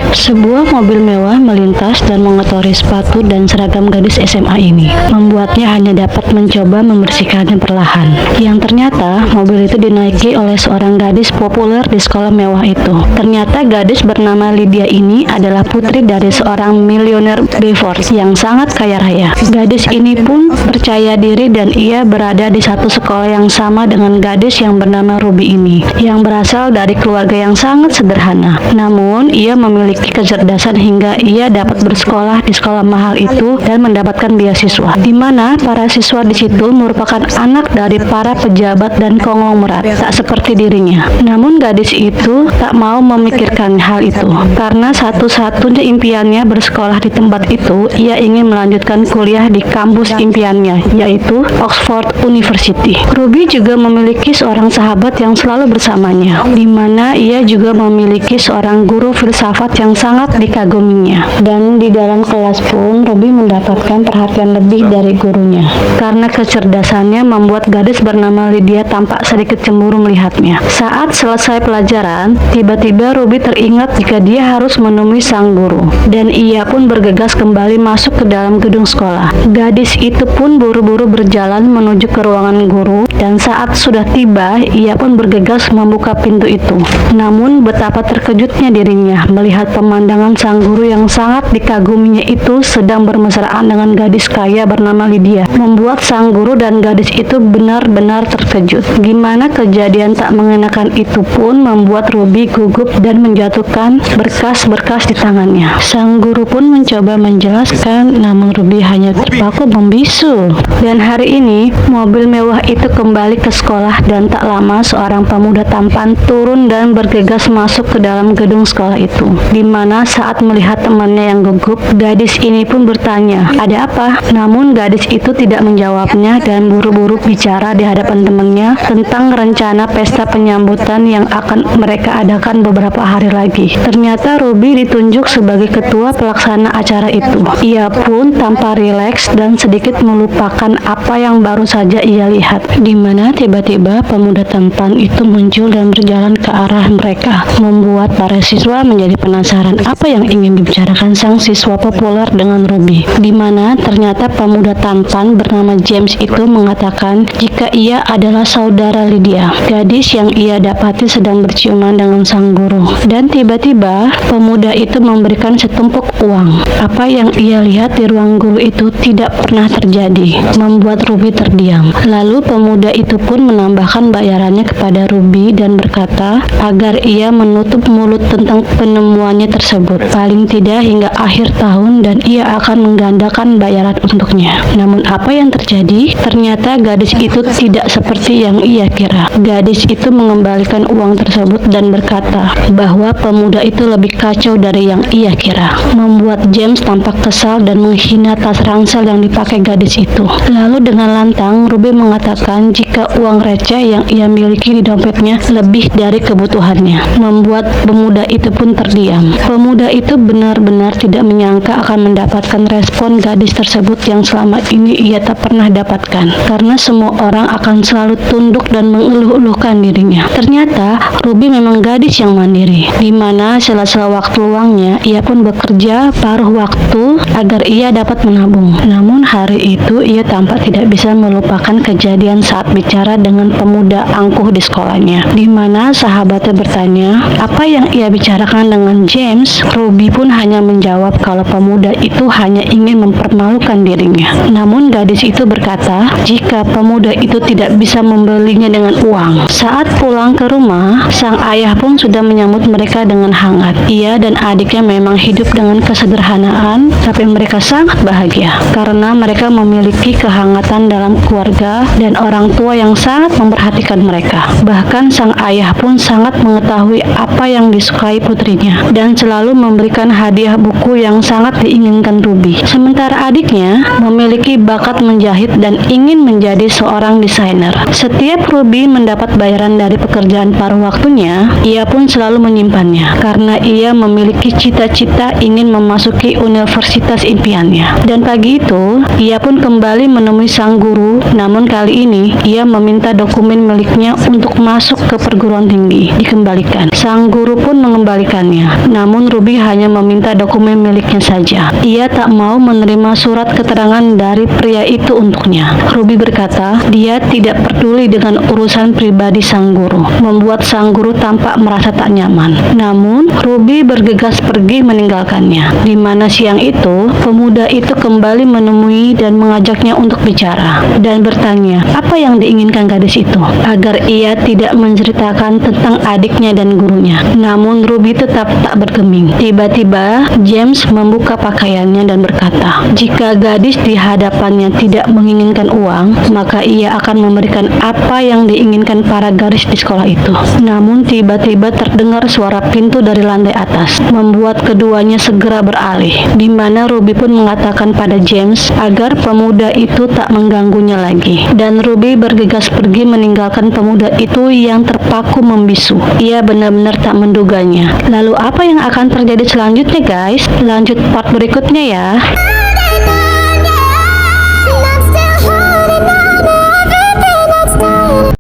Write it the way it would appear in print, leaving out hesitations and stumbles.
Sebuah mobil mewah melintas dan mengotori sepatu dan seragam gadis SMA ini, membuatnya hanya dapat mencoba membersihkannya perlahan. Yang ternyata, mobil itu dinaiki oleh seorang gadis populer di sekolah mewah itu. Ternyata gadis bernama Lydia ini adalah putri dari seorang milioner Beaufort yang sangat kaya raya. Gadis ini pun percaya diri dan ia berada di satu sekolah yang sama dengan gadis yang bernama Ruby ini, yang berasal dari keluarga yang sangat sederhana. Namun, ia memiliki kecerdasan hingga ia dapat bersekolah di sekolah mahal itu dan mendapatkan beasiswa, di mana para siswa di situ merupakan anak dari para pejabat dan konglomerat, tak seperti dirinya. Namun gadis itu tak mau memikirkan hal itu, karena satu-satunya impiannya bersekolah di tempat itu. Ia ingin melanjutkan kuliah di kampus impiannya, yaitu Oxford University. Ruby juga memiliki seorang sahabat yang selalu bersamanya, di mana ia juga memiliki seorang guru filsafat yang sangat dikaguminya. Dan di dalam kelas pun Ruby mendapatkan perhatian lebih dari gurunya, karena kecerdasannya membuat gadis bernama Lydia tampak sedikit cemburu melihatnya. Saat selesai pelajaran, tiba-tiba Ruby teringat jika dia harus menemui sang guru, dan ia pun bergegas kembali masuk ke dalam gedung sekolah. Gadis itu pun buru-buru berjalan menuju ke ruangan guru, dan saat sudah tiba, ia pun bergegas membuka pintu itu. Namun betapa terkejutnya dirinya melihat pemandangan sang guru yang sangat dikaguminya itu sedang bermesraan dengan gadis kaya bernama Lydia, membuat sang guru dan gadis itu benar-benar terkejut. Gimana kejadian tak mengenakan itu pun membuat Ruby gugup dan menjatuhkan berkas-berkas di tangannya. Sang guru pun mencoba menjelaskan, namun Ruby hanya terpaku membisu. Dan hari ini, mobil mewah itu kembali ke sekolah dan tak lama seorang pemuda tampan turun dan bergegas masuk ke dalam gedung sekolah itu, di mana saat melihat temannya yang gugup, gadis ini pun bertanya, "Ada apa?" Namun gadis itu tidak menjawabnya dan buru-buru bicara di hadapan temannya tentang rencana pesta penyambutan yang akan mereka adakan beberapa hari lagi. Ternyata Ruby ditunjuk sebagai ketua pelaksana acara itu. Ia pun tanpa rileks dan sedikit melupakan apa yang baru saja ia lihat, di mana tiba-tiba pemuda tampan itu muncul dan berjalan ke arah mereka, membuat para siswa menjadi penasaran apa yang ingin dibicarakan sang siswa populer dengan Ruby, di mana ternyata pemuda tampan bernama James itu mengatakan jika ia adalah saudara Lydia, gadis yang ia dapati sedang berciuman dengan sang guru. Dan tiba-tiba pemuda itu memberikan setumpuk uang. Apa yang ia lihat di ruang guru itu tidak pernah terjadi, membuat Ruby terdiam. Lalu pemuda itu pun menambahkan bayarannya kepada Ruby dan berkata agar ia menutup mulut tentang penemuannya tersebut, paling tidak hingga akhir tahun, dan ia akan menggandakan bayaran untuknya. Namun apa yang terjadi? Ternyata gadis itu tidak seperti yang ia kira. Gadis itu mengembalikan uang tersebut dan berkata bahwa pemuda itu lebih kacau dari yang ia kira, membuat James tampak kesal dan menghina tas ransel yang dipakai gadis itu. Lalu dengan lantang Ruby mengatakan jika uang receh yang ia miliki di dompetnya lebih dari kebutuhannya, membuat pemuda itu pun terdiam. Pemuda itu benar-benar tidak menyangka akan mendapatkan respon gadis tersebut yang selama ini ia tak pernah dapatkan, karena semua orang akan selalu tunduk dan mengeluh-eluhkan dirinya. Ternyata Ruby memang gadis yang mandiri, di mana sela-sela waktu luangnya ia pun bekerja paruh waktu agar ia dapat menabung. Namun hari itu ia tampak tidak bisa melupakan kejadian saat bicara dengan pemuda angkuh di sekolahnya, di mana sahabatnya bertanya apa yang ia bicarakan dengan James. Ruby pun hanya menjawab kalau pemuda itu hanya ingin mempermalukan dirinya. Namun gadis itu berkata jika pemuda itu tidak bisa membelinya dengan uang. Saat pulang ke rumah, sang ayah pun sudah menyambut mereka dengan hangat. Ia dan adiknya memang hidup dengan kesederhanaan, tapi mereka sangat bahagia karena mereka memiliki kehangatan dalam keluarga dan orang tua yang sangat memperhatikan mereka. Bahkan sang ayah pun sangat mengetahui apa yang disukai putrinya, dan selalu memberikan hadiah buku yang sangat diinginkan Ruby. Sementara adiknya memiliki bakat menjahit dan ingin menjadi seorang desainer. Setiap Ruby mendapat bayaran dari pekerjaan paruh waktunya, ia pun selalu menyimpannya karena ia memiliki cita-cita ingin memasuki universitas impiannya. Dan pagi itu, ia pun kembali menemui sang guru, namun kali ini ia meminta dokumen miliknya untuk masuk ke perguruan tinggi dikembalikan. Sang guru pun mengembalikannya, namun Ruby hanya meminta dokumen miliknya saja. Ia tak mau menerima surat keterangan dari pria itu untuknya. Ruby berkata, dia tidak peduli dengan urusan pribadi sang guru, membuat sang guru tampak merasa tak nyaman. Namun, Ruby bergegas pergi meninggalkannya. Di mana siang itu, pemuda itu kembali menemui dan mengajaknya untuk bicara dan bertanya apa yang diinginkan gadis itu agar ia tidak menceritakan tentang adiknya dan gurunya. Namun Ruby tetap tak bergeming. Tiba-tiba James membuka pakaiannya dan berkata, jika gadis di hadapannya tidak menginginkan uang, maka ia akan memberikan apa yang diinginkan para gadis di sekolah itu. Namun tiba-tiba terdengar suara pintu dari lantai atas, membuat keduanya segera beralih, di mana Ruby pun mengatakan pada James agar pemuda itu tak mengganggunya lagi. Dan Ruby bergegas pergi meninggalkan pemuda itu yang terpaku membisu. Ia benar-benar tak menduganya. Lalu apa yang akan terjadi selanjutnya guys? Lanjut part berikutnya ya.